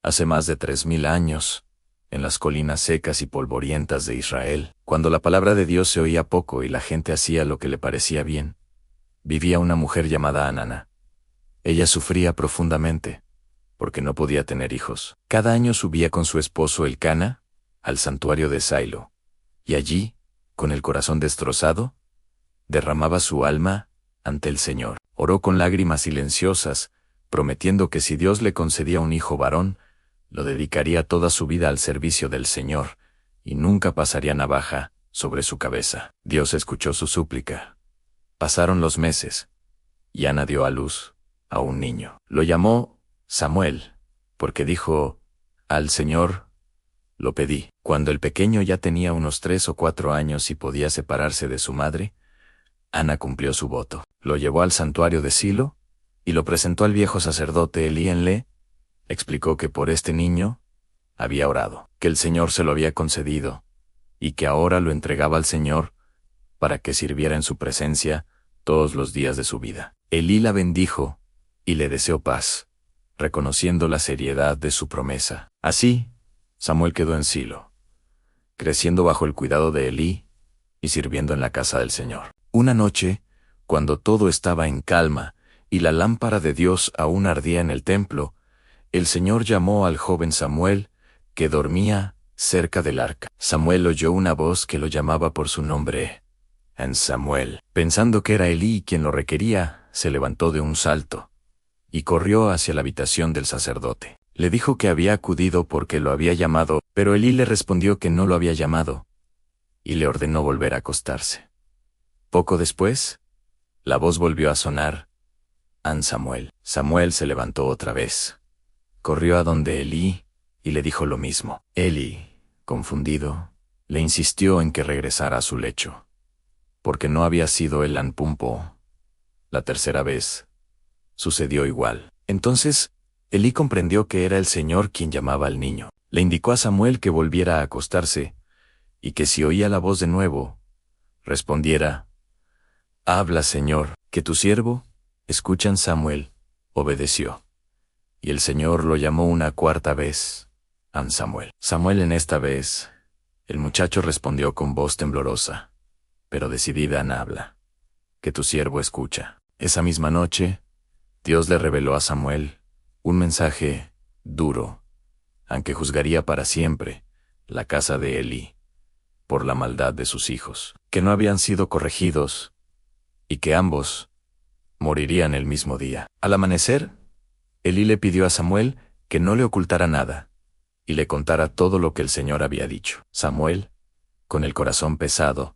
Hace más de 3000 años, en las colinas secas y polvorientas de Israel, cuando la palabra de Dios se oía poco y la gente hacía lo que le parecía bien, vivía una mujer llamada Anana. Ella sufría profundamente, porque no podía tener hijos. Cada año subía con su esposo Elcana al santuario de Silo, y allí, con el corazón destrozado, derramaba su alma ante el Señor. Oró con lágrimas silenciosas, prometiendo que si Dios le concedía un hijo varón, lo dedicaría toda su vida al servicio del Señor, y nunca pasaría navaja sobre su cabeza. Dios escuchó su súplica. Pasaron los meses, y Ana dio a luz a un niño. Lo llamó Samuel, porque dijo, al Señor lo pedí. Cuando el pequeño ya tenía unos 3 o 4 años y podía separarse de su madre, Ana cumplió su voto. Lo llevó al santuario de Silo, y lo presentó al viejo sacerdote Elí. Explicó que por este niño había orado, que el Señor se lo había concedido, y que ahora lo entregaba al Señor para que sirviera en su presencia todos los días de su vida. Elí la bendijo y le deseó paz, reconociendo la seriedad de su promesa. Así, Samuel quedó en Silo, creciendo bajo el cuidado de Elí y sirviendo en la casa del Señor. Una noche, cuando todo estaba en calma y la lámpara de Dios aún ardía en el templo, el Señor llamó al joven Samuel, que dormía cerca del arca. Samuel oyó una voz que lo llamaba por su nombre. En Samuel. Pensando que era Elí quien lo requería, se levantó de un salto y corrió hacia la habitación del sacerdote. Le dijo que había acudido porque lo había llamado, pero Elí le respondió que no lo había llamado, y le ordenó volver a acostarse. Poco después, la voz volvió a sonar. En Samuel. Samuel se levantó otra vez. Corrió a donde Elí y le dijo lo mismo. Elí, confundido, le insistió en que regresara a su lecho, porque no había sido el Anpumpo. La tercera vez sucedió igual. Entonces, Elí comprendió que era el Señor quien llamaba al niño. Le indicó a Samuel que volviera a acostarse, y que si oía la voz de nuevo, respondiera, «Habla, Señor, que tu siervo escucha». Samuel obedeció. Y el Señor lo llamó una cuarta vez. En Samuel. Samuel en esta vez. El muchacho respondió con voz temblorosa, pero decidida en habla, que tu siervo escucha. Esa misma noche, Dios le reveló a Samuel un mensaje duro, aunque juzgaría para siempre la casa de Elí por la maldad de sus hijos, que no habían sido corregidos, y que ambos morirían el mismo día. Al amanecer, Elí le pidió a Samuel que no le ocultara nada, y le contara todo lo que el Señor había dicho. Samuel, con el corazón pesado,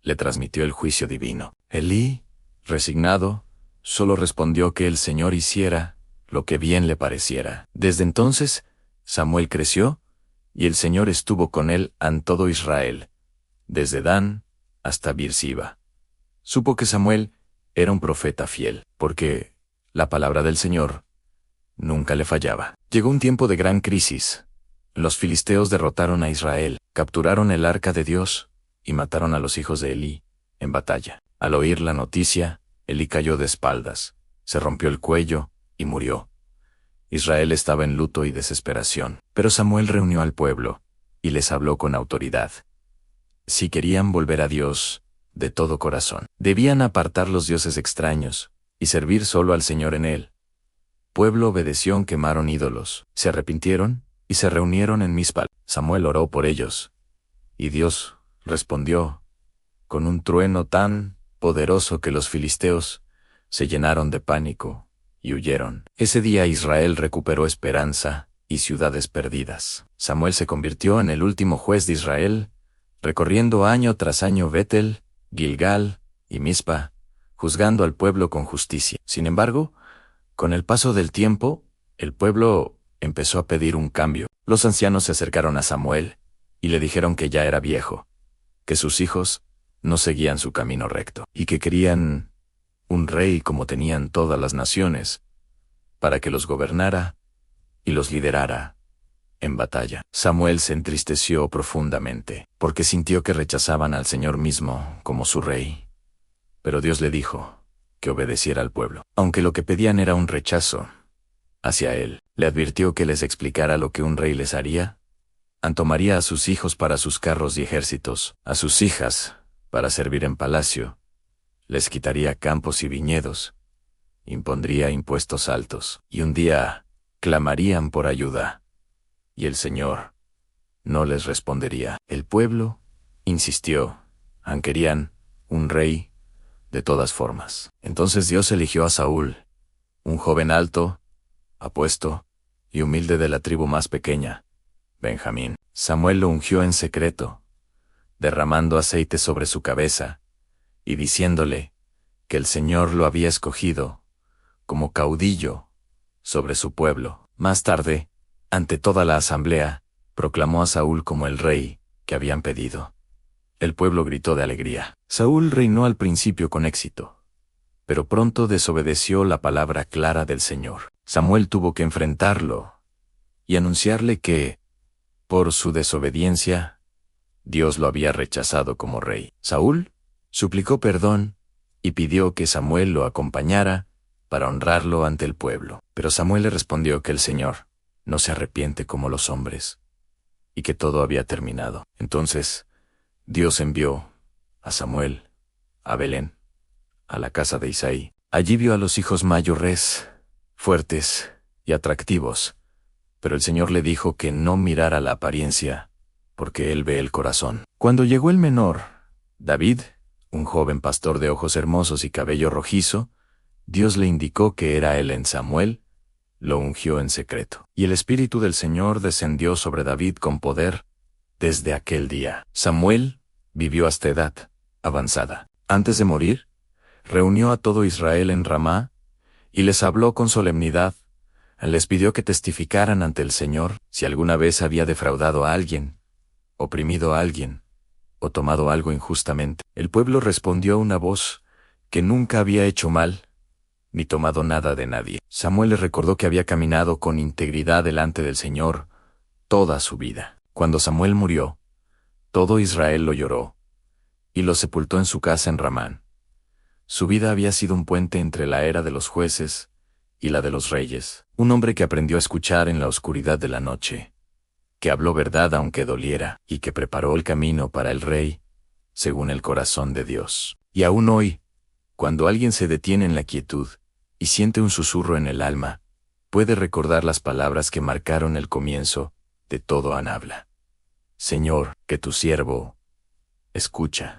le transmitió el juicio divino. Elí, resignado, solo respondió que el Señor hiciera lo que bien le pareciera. Desde entonces, Samuel creció, y el Señor estuvo con él en todo Israel, desde Dan hasta Beersiba. Supo que Samuel era un profeta fiel, porque la palabra del Señor nunca le fallaba. Llegó un tiempo de gran crisis. Los filisteos derrotaron a Israel, capturaron el arca de Dios y mataron a los hijos de Elí en batalla. Al oír la noticia, Elí cayó de espaldas, se rompió el cuello y murió. Israel estaba en luto y desesperación, pero Samuel reunió al pueblo y les habló con autoridad. Si querían volver a Dios de todo corazón, debían apartar los dioses extraños y servir solo al Señor en él. Pueblo obedeció, quemaron ídolos, se arrepintieron y se reunieron en Mizpa. Samuel oró por ellos, y Dios respondió con un trueno tan poderoso que los filisteos se llenaron de pánico y huyeron. Ese día Israel recuperó esperanza y ciudades perdidas. Samuel se convirtió en el último juez de Israel, recorriendo año tras año Betel, Gilgal y Mizpa, juzgando al pueblo con justicia. Sin embargo, con el paso del tiempo, el pueblo empezó a pedir un cambio. Los ancianos se acercaron a Samuel y le dijeron que ya era viejo, que sus hijos no seguían su camino recto, y que querían un rey como tenían todas las naciones, para que los gobernara y los liderara en batalla. Samuel se entristeció profundamente, porque sintió que rechazaban al Señor mismo como su rey. Pero Dios le dijo que obedeciera al pueblo, aunque lo que pedían era un rechazo hacia él. Le advirtió que les explicara lo que un rey les haría. Tomaría a sus hijos para sus carros y ejércitos, a sus hijas, para servir en palacio. Les quitaría campos y viñedos. Impondría impuestos altos. Y un día, clamarían por ayuda. Y el Señor no les respondería. El pueblo insistió. Querían un rey de todas formas. Entonces Dios eligió a Saúl, un joven alto, apuesto y humilde de la tribu más pequeña, Benjamín. Samuel lo ungió en secreto, derramando aceite sobre su cabeza y diciéndole que el Señor lo había escogido como caudillo sobre su pueblo. Más tarde, ante toda la asamblea, proclamó a Saúl como el rey que habían pedido. El pueblo gritó de alegría. Saúl reinó al principio con éxito, pero pronto desobedeció la palabra clara del Señor. Samuel tuvo que enfrentarlo y anunciarle que, por su desobediencia, Dios lo había rechazado como rey. Saúl suplicó perdón y pidió que Samuel lo acompañara para honrarlo ante el pueblo. Pero Samuel le respondió que el Señor no se arrepiente como los hombres y que todo había terminado. Entonces, Dios envió a Samuel a Belén, a la casa de Isaí. Allí vio a los hijos mayores, fuertes y atractivos, pero el Señor le dijo que no mirara la apariencia, porque Él ve el corazón. Cuando llegó el menor, David, un joven pastor de ojos hermosos y cabello rojizo, Dios le indicó que era él en Samuel, lo ungió en secreto. Y el Espíritu del Señor descendió sobre David con poder desde aquel día. Samuel vivió hasta edad avanzada. Antes de morir, reunió a todo Israel en Ramá y les habló con solemnidad. Les pidió que testificaran ante el Señor si alguna vez había defraudado a alguien, oprimido a alguien, o tomado algo injustamente. El pueblo respondió a una voz que nunca había hecho mal, ni tomado nada de nadie. Samuel les recordó que había caminado con integridad delante del Señor toda su vida. Cuando Samuel murió, todo Israel lo lloró, y lo sepultó en su casa en Ramán. Su vida había sido un puente entre la era de los jueces y la de los reyes. Un hombre que aprendió a escuchar en la oscuridad de la noche, que habló verdad aunque doliera, y que preparó el camino para el rey, según el corazón de Dios. Y aún hoy, cuando alguien se detiene en la quietud y siente un susurro en el alma, puede recordar las palabras que marcaron el comienzo de todo habla. Señor, que tu siervo escucha.